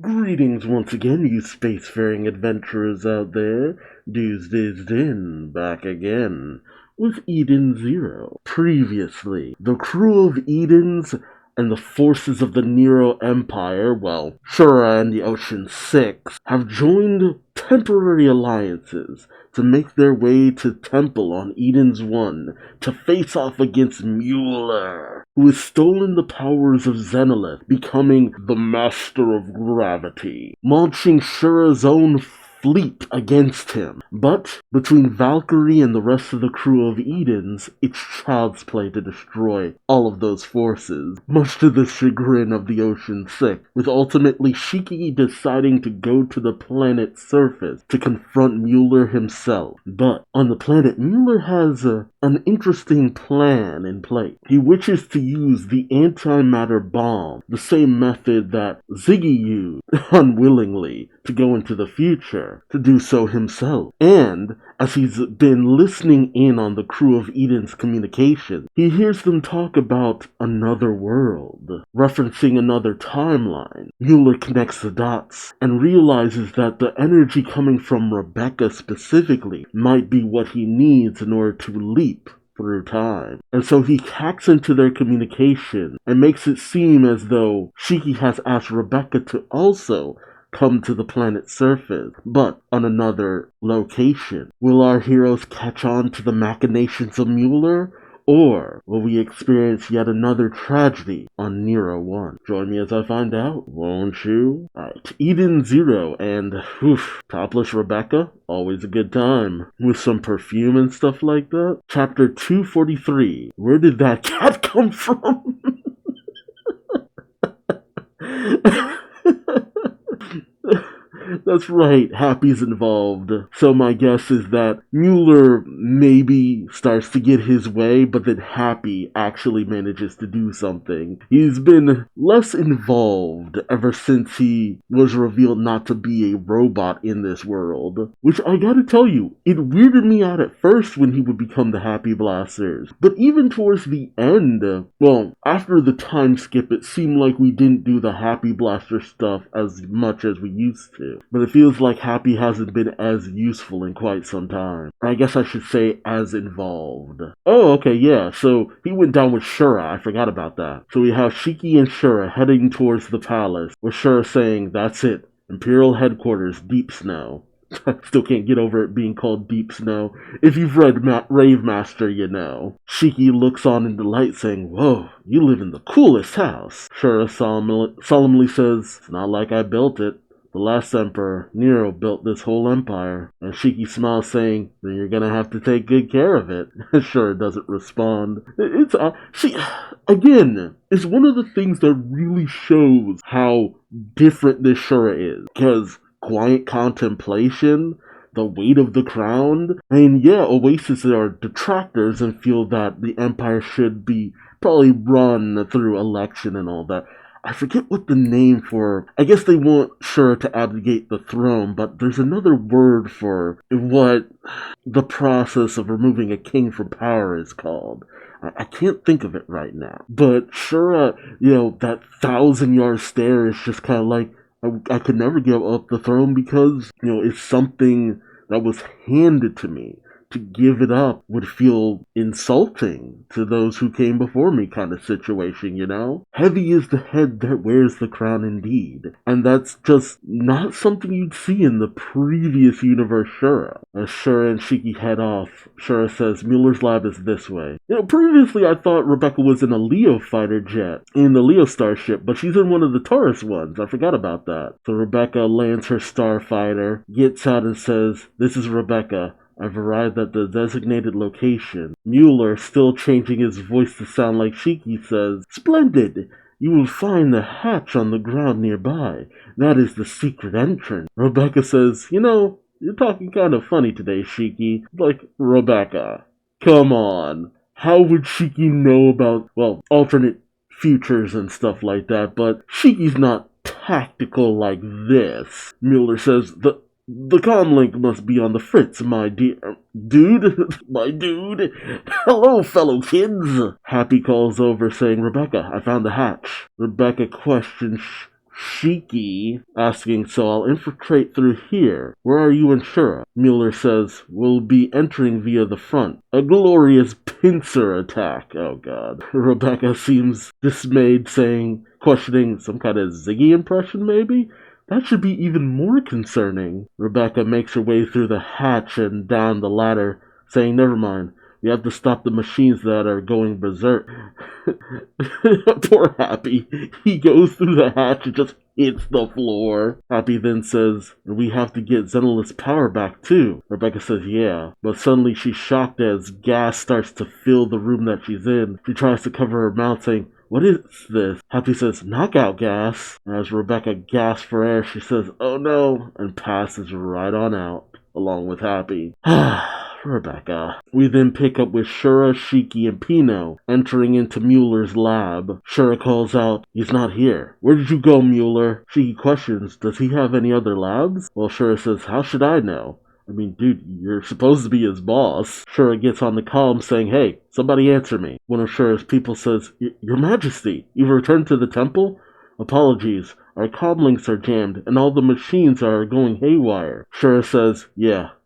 Greetings once again, you spacefaring adventurers out there. Duuz-Diz-Din back again with Eden Zero. Previously, the crew of Edens and the forces of the Nero Empire, Shura and the Ocean Six, have joined temporary alliances to make their way to Temple on Eden's One to face off against Mueller, who has stolen the powers of Zenolith, becoming the Master of Gravity, launching Shura's own fleet against him. But between Valkyrie and the rest of the crew of Edens, it's child's play to destroy all of those forces, much to the chagrin of the Ocean Six, with ultimately Shiki deciding to go to the planet's surface to confront Mueller himself. But on the planet, Mueller has an interesting plan in place. He wishes to use the antimatter bomb, the same method that Ziggy used, unwillingly, to go into the future, to do so himself. And as he's been listening in on the crew of Eden's communication, he hears them talk about another world, referencing another timeline. Mueller connects the dots and realizes that the energy coming from Rebecca specifically might be what he needs in order to leap through time. And so he hacks into their communication and makes it seem as though Shiki has asked Rebecca to also come to the planet's surface, but on another location. Will our heroes catch on to the machinations of Mueller, or will we experience yet another tragedy on Nero 1? Join me as I find out, won't you? Alright, Eden Zero and, topless Rebecca, always a good time. With some perfume and stuff like that. Chapter 243, where did that cat come from? That's right, Happy's involved. So my guess is that Mueller maybe starts to get his way, but that Happy actually manages to do something. He's been less involved ever since he was revealed not to be a robot in this world. Which I gotta tell you, it weirded me out at first when he would become the Happy Blasters. But even towards the end, after the time skip, it seemed like we didn't do the Happy Blaster stuff as much as we used to. But it feels like Happy hasn't been as useful in quite some time. I guess I should say as involved. Oh, okay, yeah, so he went down with Shura, I forgot about that. So we have Shiki and Shura heading towards the palace, with Shura saying, that's it, Imperial Headquarters, Deep Snow. Still can't get over it being called Deep Snow. If you've read Rave Master, you know. Shiki looks on in delight saying, whoa, you live in the coolest house. Shura solemnly says, it's not like I built it. The last emperor, Nero, built this whole empire. And Shiki smiles saying, then you're gonna have to take good care of it. Shura doesn't respond. Again, it's one of the things that really shows how different this Shura is. Because quiet contemplation, the weight of the crown. I mean, yeah, Oasis are detractors and feel that the empire should be probably run through election and all that. I forget what the name for, I guess they want Shura to abdicate the throne, but there's another word for what the process of removing a king from power is called. I can't think of it right now. But Shura, that 1,000-yard stare is just kind of like, I could never give up the throne because, it's something that was handed to me. To give it up would feel insulting to those who came before me kind of situation, Heavy is the head that wears the crown indeed. And that's just not something you'd see in the previous universe Shura. As Shura and Shiki head off, Shura says, Mueller's lab is this way. Previously I thought Rebecca was in a Leo fighter jet, in the Leo starship, but she's in one of the Taurus ones. I forgot about that. So Rebecca lands her starfighter, gets out and says, this is Rebecca. I've arrived at the designated location. Mueller, still changing his voice to sound like Shiki, says, splendid! You will find the hatch on the ground nearby. That is the secret entrance. Rebecca says, you're talking kind of funny today, Shiki. Like, Rebecca, come on. How would Shiki know about, alternate futures and stuff like that? But Shiki's not tactical like this. Mueller says, the comlink must be on the fritz, my dear dude. My dude. Hello, fellow kids. Happy calls over saying, Rebecca, I found the hatch. Rebecca questions Shiki, asking, so I'll infiltrate through here. Where are you and Shura? Mueller says, we'll be entering via the front. A glorious pincer attack. Oh god. Rebecca seems dismayed, questioning some kind of Ziggy impression maybe? That should be even more concerning. Rebecca makes her way through the hatch and down the ladder, saying, never mind. We have to stop the machines that are going berserk. Poor Happy. He goes through the hatch and just hits the floor. Happy then says, we have to get Zenolith's power back too. Rebecca says, yeah. But suddenly she's shocked as gas starts to fill the room that she's in. She tries to cover her mouth, saying, what is this? Happy says, knockout gas. As Rebecca gasps for air, she says, oh no, and passes right on out, along with Happy. Rebecca. We then pick up with Shura, Shiki, and Pino entering into Mueller's lab. Shura calls out, he's not here. Where did you go, Mueller? Shiki questions, does he have any other labs? Well, Shura says, how should I know? I mean, dude, you're supposed to be his boss. Shura gets on the comm saying, hey, somebody answer me. One of Shura's people says, Your Majesty, you've returned to the temple? Apologies, our comm links are jammed and all the machines are going haywire. Shura says,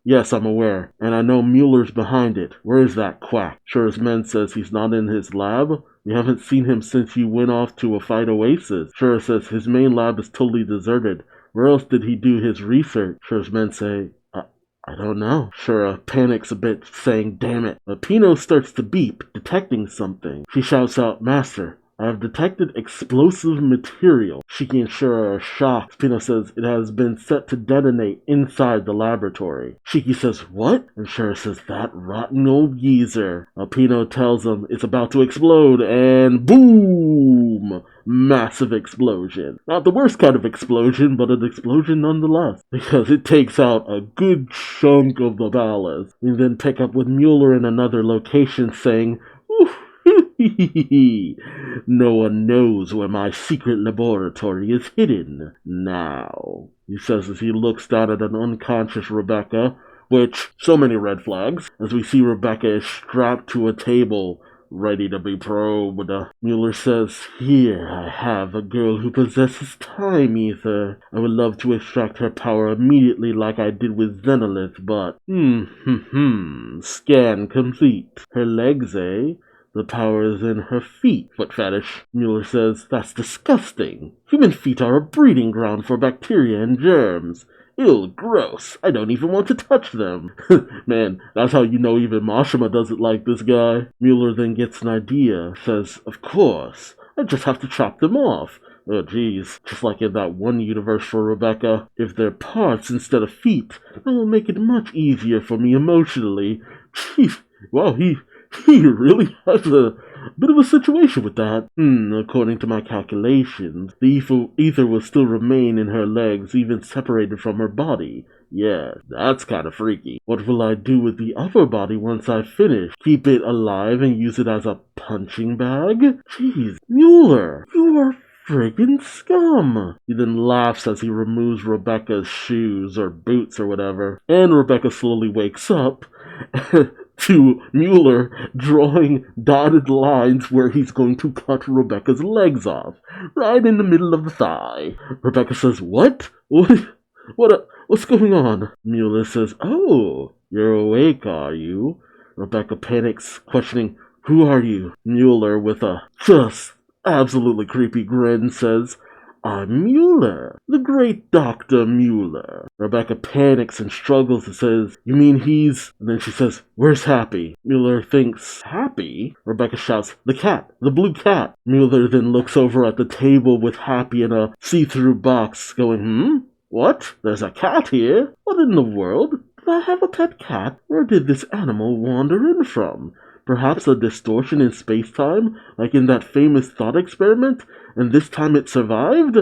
yes, I'm aware, and I know Mueller's behind it. Where is that quack? Shura's men says he's not in his lab. We haven't seen him since you went off to a fight oasis. Shura says his main lab is totally deserted. Where else did he do his research? Shura's men say, I don't know. Shura panics a bit, saying, damn it. But Pino starts to beep, detecting something. She shouts out, Master, I have detected explosive material. Shiki and Shura are shocked. Pino says it has been set to detonate inside the laboratory. Shiki says, what? And Shura says, that rotten old geezer. Pino tells him it's about to explode, and boom! Massive explosion. Not the worst kind of explosion, but an explosion nonetheless, because it takes out a good chunk of the ballast. We then pick up with Mueller in another location saying, no one knows where my secret laboratory is hidden now, he says as he looks down at an unconscious Rebecca, which, so many red flags, as we see Rebecca is strapped to a table, ready to be probed. Mueller says, here I have a girl who possesses time ether. I would love to extract her power immediately like I did with Zenolith, but, scan complete. Her legs, eh? The power is in her feet. Foot fetish. Mueller says, that's disgusting. Human feet are a breeding ground for bacteria and germs. Ew, gross. I don't even want to touch them. Man, that's how you know even Mashima doesn't like this guy. Mueller then gets an idea. Says, of course. I just have to chop them off. Oh, geez. Just like in that one universe for Rebecca. If they're parts instead of feet, that will make it much easier for me emotionally. Jeez. Wow, he really has a bit of a situation with that. According to my calculations, the ether will still remain in her legs, even separated from her body. Yeah, that's kind of freaky. What will I do with the upper body once I finish? Keep it alive and use it as a punching bag? Jeez, Mueller, you are friggin' scum. He then laughs as he removes Rebecca's shoes or boots or whatever, and Rebecca slowly wakes up to Mueller drawing dotted lines where he's going to cut Rebecca's legs off, right in the middle of the thigh. Rebecca says, what? What's going on? Mueller says, oh, you're awake, are you? Rebecca panics, questioning, who are you? Mueller, with a just absolutely creepy grin, says, I'm Mueller, the great Dr. Mueller. Rebecca panics and struggles and says, you mean he's... And then she says, where's Happy? Mueller thinks, Happy? Rebecca shouts, the cat, the blue cat. Mueller then looks over at the table with Happy in a see-through box, going, what? There's a cat here? What in the world? Did I have a pet cat? Where did this animal wander in from? Perhaps a distortion in space-time, like in that famous thought experiment, and this time it survived?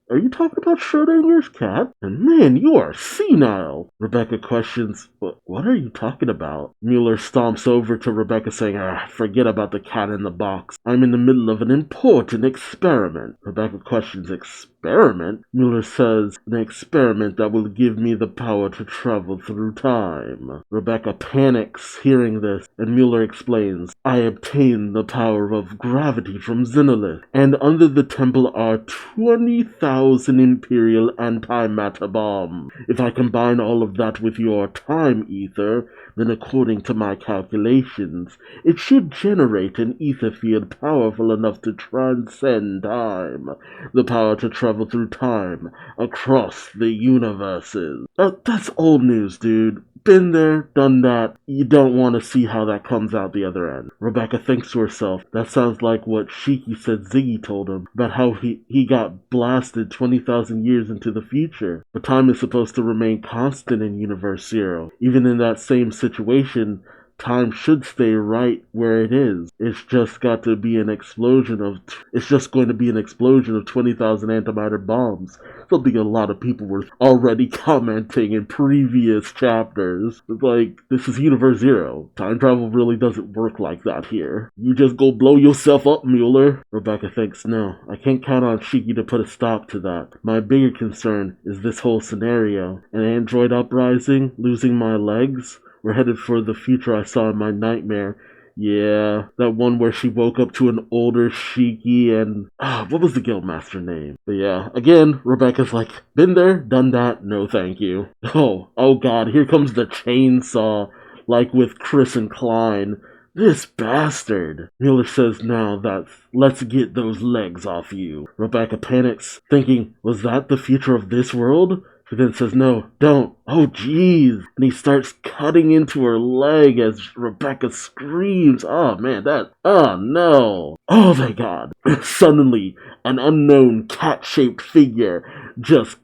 Are you talking about Schrodinger's cat? And man, you are senile. Rebecca questions, what are you talking about? Mueller stomps over to Rebecca saying, forget about the cat in the box. I'm in the middle of an important experiment. Rebecca questions, experiment? Mueller says, an experiment that will give me the power to travel through time. Rebecca panics hearing this, and Mueller explains, I obtained the power of gravity from Xenolith, and under the temple are 20,000 Imperial antimatter bombs. If I combine all of that with your time ether, then according to my calculations, it should generate an ether field powerful enough to transcend time. The power to travel through time across the universes. That's old news, dude. Been there, done that. You don't want to see how that comes out the other end. Rebecca thinks to herself, that sounds like what Shiki said Ziggy told him about how he got blasted 20,000 years into the future. But time is supposed to remain constant in Universe Zero. Even in that same situation, time should stay right where it is. It's just going to be an explosion of 20,000 antimatter bombs. Something a lot of people were already commenting in previous chapters. It's like, this is Universe Zero. Time travel really doesn't work like that here. You just go blow yourself up, Mueller. Rebecca thinks, no, I can't count on Shiki to put a stop to that. My bigger concern is this whole scenario. An android uprising, losing my legs. We're headed for the future I saw in my nightmare. Yeah, that one where she woke up to an older Shiki and... what was the guildmaster name? But yeah, again, Rebecca's like, been there, done that, no thank you. Oh god, here comes the chainsaw, like with Chris and Klein. This bastard. Mueller says now that, let's get those legs off you. Rebecca panics, thinking, was that the future of this world? He then says, no, don't. Oh, jeez. And he starts cutting into her leg as Rebecca screams. Oh, man, oh, no. Oh, my God. Suddenly, an unknown cat-shaped figure just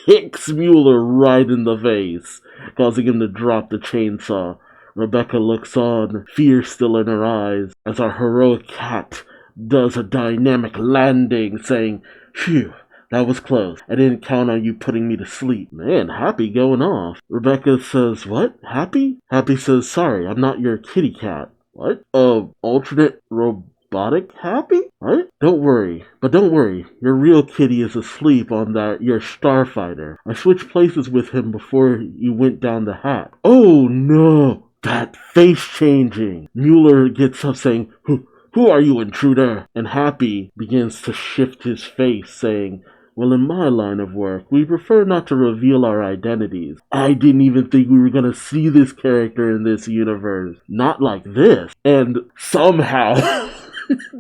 kicks Mueller right in the face, causing him to drop the chainsaw. Rebecca looks on, fear still in her eyes, as our heroic cat does a dynamic landing, saying, phew. That was close. I didn't count on you putting me to sleep. Man, Happy going off. Rebecca says, what? Happy? Happy says, sorry, I'm not your kitty cat. What? Alternate robotic Happy? What? Don't worry. Your real kitty is asleep on your starfighter. I switched places with him before you went down the hatch. Oh, no. That face changing. Mueller gets up saying, who are you, intruder? And Happy begins to shift his face, saying, well, in my line of work, we prefer not to reveal our identities. I didn't even think we were going to see this character in this universe. Not like this. And somehow,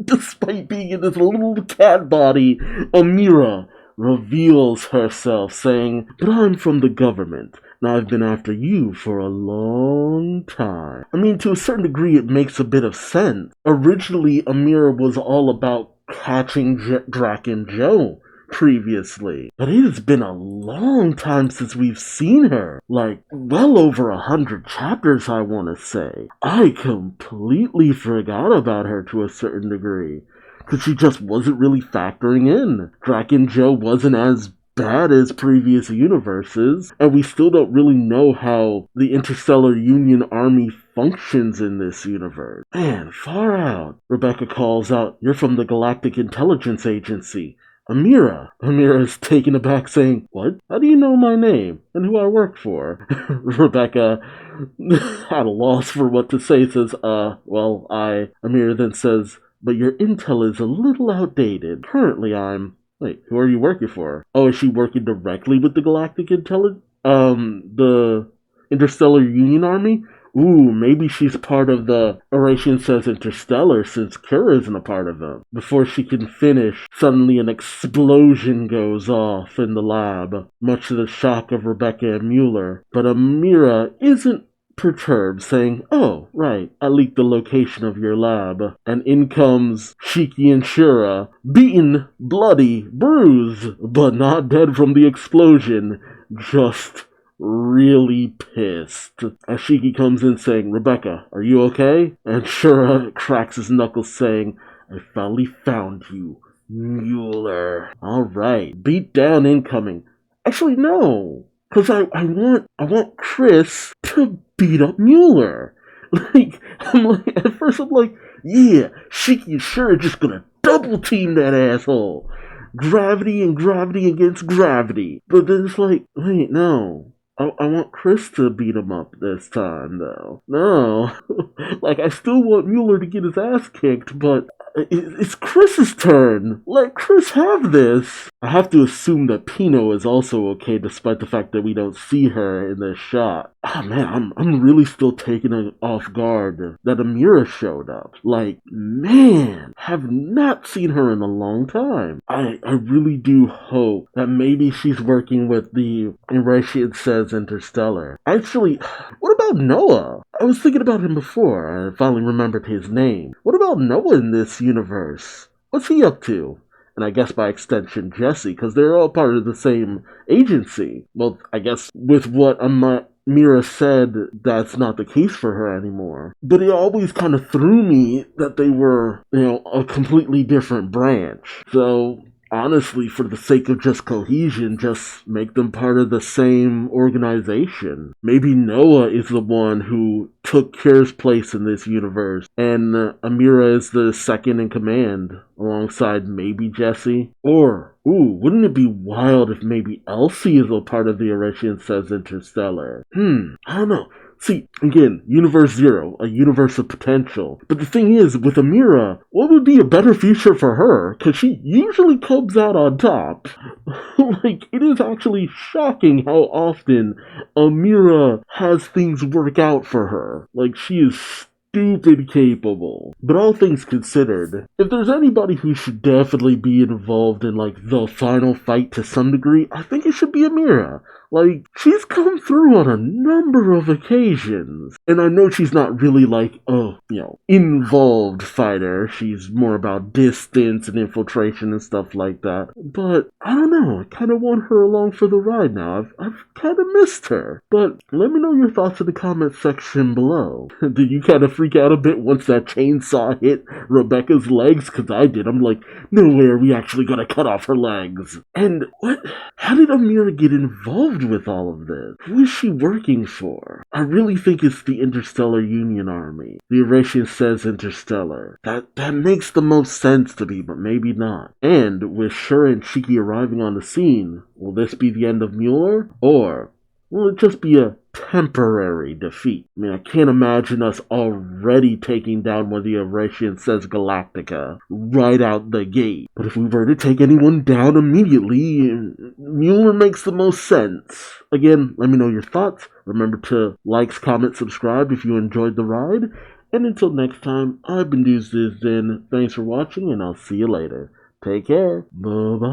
despite being in this little cat body, Amira reveals herself, saying, but I'm from the government, and I've been after you for a long time. I mean, to a certain degree, it makes a bit of sense. Originally, Amira was all about catching Drac and Joe previously, but it has been a long time since we've seen her. Like, well over 100 chapters, I want to say. I completely forgot about her to a certain degree, because she just wasn't really factoring in. Drac and Joe wasn't as bad as previous universes, and we still don't really know how the Interstellar Union Army functions in this universe. Man, far out. Rebecca calls out, you're from the Galactic Intelligence Agency. Amira. Amira is taken aback, saying, what? How do you know my name and who I work for? Rebecca, at a loss for what to say, says, Amira then says, but your intel is a little outdated. Currently wait, who are you working for? Oh, is she working directly with the Galactic the Interstellar Union Army? Ooh, maybe she's part of the Oration says Interstellar, since Kira isn't a part of them. Before she can finish, suddenly an explosion goes off in the lab, much to the shock of Rebecca and Mueller. But Amira isn't perturbed, saying, oh, right, I leaked the location of your lab. And in comes Shiki and Shura, beaten, bloody, bruised, but not dead from the explosion, just really pissed. As Shiki comes in saying, Rebecca, are you okay? And Shura cracks his knuckles saying, I finally found you, Mueller. Alright, beat down incoming. Actually, no. Because I want Chris to beat up Mueller. At first I'm like, yeah, Shiki and Shura are just gonna double team that asshole. gravity and gravity against gravity. But then it's like, wait, no. I want Chris to beat him up this time, though. No. Like, I still want Mueller to get his ass kicked, but it's Chris's turn. Let Chris have this. I have to assume that Pino is also okay, despite the fact that we don't see her in this shot. Oh man, I'm really still taken off guard that Amira showed up. Like, man, have not seen her in a long time. I really do hope that maybe she's working with the Iratian Says Interstellar. Actually, what about Noah? I was thinking about him before. I finally remembered his name. What about Noah in this universe? What's he up to? And I guess by extension Jesse, because they're all part of the same agency. Well, I guess with what Mira said, that's not the case for her anymore. But it always kind of threw me that they were, a completely different branch. So honestly, for the sake of just cohesion, just make them part of the same organization. Maybe Noah is the one who took Kira's place in this universe, and Amira is the second in command, alongside maybe Jesse. Or, wouldn't it be wild if maybe Elsie is a part of the Iratian Says Interstellar? I don't know. See, again, Universe Zero, a universe of potential. But the thing is, with Amira, what would be a better future for her? Because she usually comes out on top. Like, it is actually shocking how often Amira has things work out for her. Like, she is stupid capable. But all things considered, if there's anybody who should definitely be involved in, like, the final fight to some degree, I think it should be Amira. Like, she's come through on a number of occasions. And I know she's not really like involved fighter. She's more about distance and infiltration and stuff like that. But, I don't know, I kind of want her along for the ride now. I've kind of missed her. But let me know your thoughts in the comment section below. Did you kind of freak out a bit once that chainsaw hit Rebecca's legs? Because I did. I'm like, no way are we actually going to cut off her legs. And what? How did Amira get involved with all of this? Who is she working for? I really think it's the Interstellar Union Army. The Iratian Says Interstellar. That makes the most sense to me, but maybe not. And with Shura and Shiki arriving on the scene, will this be the end of Mueller? Or will it just be a temporary defeat? I mean, I can't imagine us already taking down one of the Iratian Says Galactica right out the gate. But if we were to take anyone down immediately, Mueller makes the most sense. Again, let me know your thoughts. Remember to like, comment, subscribe if you enjoyed the ride. And until next time, I've been Duuz-Diz-Din. Thanks for watching, and I'll see you later. Take care. Bye-bye.